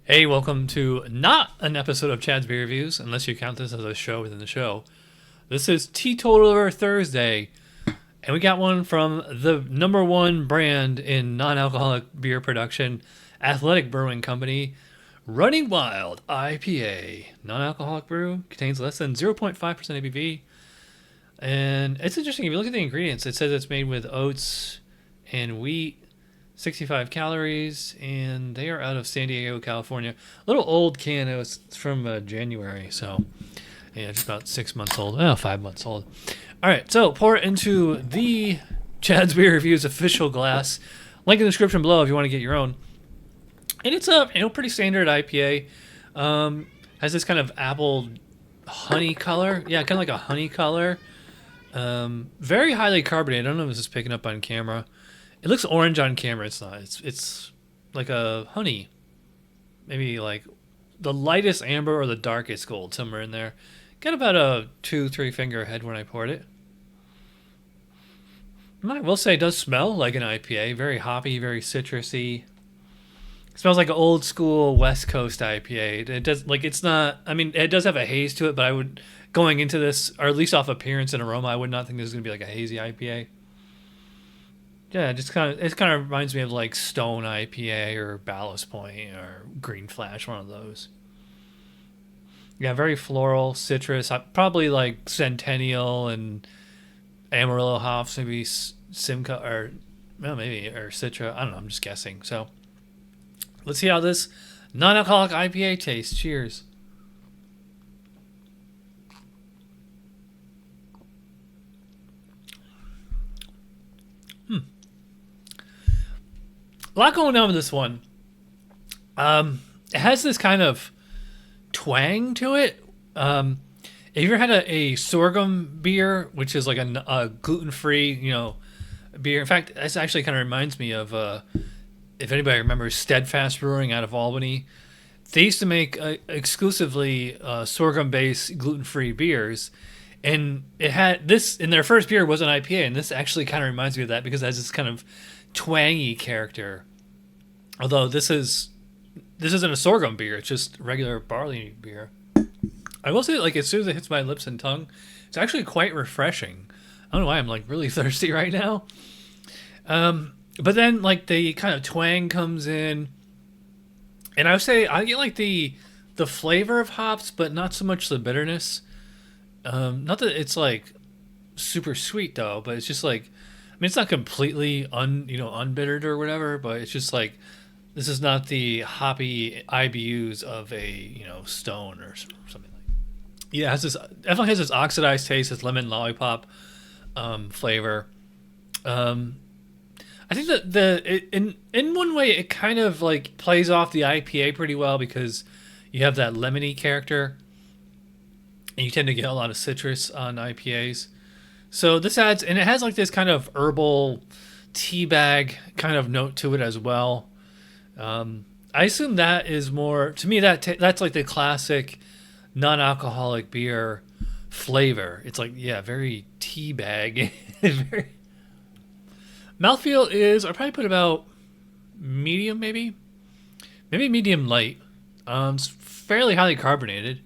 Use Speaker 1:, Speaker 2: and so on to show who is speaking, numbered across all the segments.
Speaker 1: Hey, welcome to not an episode of Chad's Beer Reviews, unless you count this as a show within the show. This is TeeTotaler Thursday, and we got one from the number one brand in non-alcoholic beer production, Athletic Brewing Company, Running Wild IPA. Non-alcoholic brew, contains less than 0.5% ABV. And it's interesting, if you look at the ingredients, it says it's made with oats and wheat, 65 calories, and they are out of San Diego, California. A little old can. It was from January, so yeah, just about 6 months old. Oh, 5 months old. All right, so pour it into the Chad's Beer Reviews official glass. Link in the description below if you want to get your own. And it's a pretty standard IPA. Has this kind of apple honey color. Yeah, kind of like a honey color. Very highly carbonated. I don't know if this is picking up on camera. It looks orange on camera. It's not. It's like a honey. Maybe like the lightest amber or the darkest gold, somewhere in there. Got about a 2-3 finger head when I poured it. I will say it does smell like an IPA. Very hoppy, very citrusy. It smells like an old school West Coast IPA. It does, like, it's not, I mean, it does have a haze to it, but I would, going into this, or at least off appearance and aroma, I would not think this is going to be like a hazy IPA. Yeah, it kind of reminds me of like Stone IPA or Ballast Point or Green Flash, one of those. Yeah, very floral, citrus, probably like Centennial and Amarillo hops, maybe Simcoe or Citra. I don't know. I'm just guessing. So let's see how this non-alcoholic IPA tastes. Cheers. A lot going on with this one. It has this kind of twang to it. Have you ever had a sorghum beer, which is like a gluten-free, beer? In fact, this actually kind of reminds me of, if anybody remembers Steadfast Brewing out of Albany. They used to make exclusively sorghum-based gluten-free beers. And it had this, in their first beer was an IPA, and this actually kind of reminds me of that because it has this kind of twangy character. Although this isn't a sorghum beer, it's just regular barley beer. I will say, like, as soon as it hits my lips and tongue, it's actually quite refreshing. I don't know why I'm like really thirsty right now. But then like the kind of twang comes in, and I would say I get like the flavor of hops, but not so much the bitterness. Not that it's like super sweet though, but it's just like, I mean, it's not completely unbittered or whatever, but it's just like, this is not the hoppy IBUs of a Stone or something like. Yeah, definitely has this oxidized taste, this lemon lollipop flavor. I think that in one way it kind of like plays off the IPA pretty well because you have that lemony character, and you tend to get a lot of citrus on IPAs. So this adds, and it has like this kind of herbal tea bag kind of note to it as well. I assume that is more, to me, that's like the classic non-alcoholic beer flavor. It's like, yeah, very tea bag. Very... Mouthfeel is, I'll probably put about medium, maybe medium light. It's fairly highly carbonated,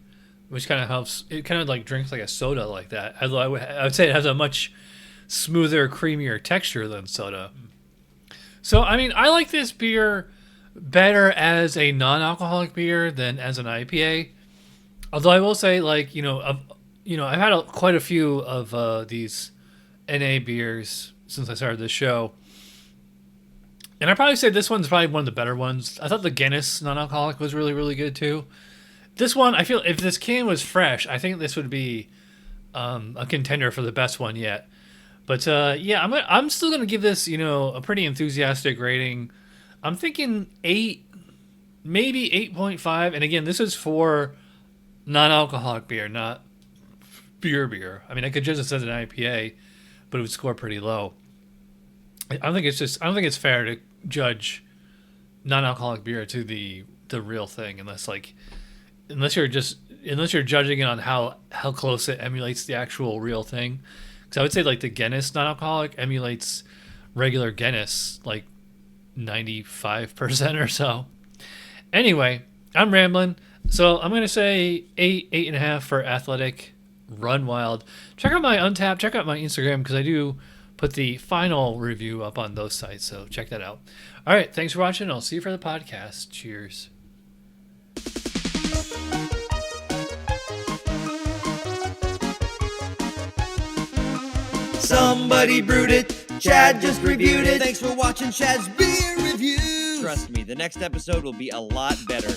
Speaker 1: which kind of helps. It kind of like drinks like a soda like that. Although I would say it has a much smoother, creamier texture than soda. So, I mean, I like this beer better as a non-alcoholic beer than as an IPA. Although I will say, like, I've had quite a few of these N.A. beers since I started this show. And I'd probably say this one's probably one of the better ones. I thought the Guinness non-alcoholic was really, really good too. This one, I feel if this can was fresh, I think this would be a contender for the best one yet. But yeah, I'm still going to give this, a pretty enthusiastic rating. I'm thinking 8, maybe 8.5. And again, this is for non-alcoholic beer, not beer. I mean, I could just have said an IPA, but it would score pretty low. I don't think it's fair to judge non-alcoholic beer to the real thing unless you're judging it on how close it emulates the actual real thing. Because I would say like the Guinness non-alcoholic emulates regular Guinness like 95% or so. Anyway, I'm rambling. So I'm going to say 8.5 for Athletic. Run Wild. Check out my Untappd. Check out my Instagram because I do put the final review up on those sites. So check that out. All right. Thanks for watching. I'll see you for the podcast. Cheers.
Speaker 2: Somebody brewed it. Chad just reviewed it. Thanks for watching Chad's beer review.
Speaker 3: Trust me, the next episode will be a lot better.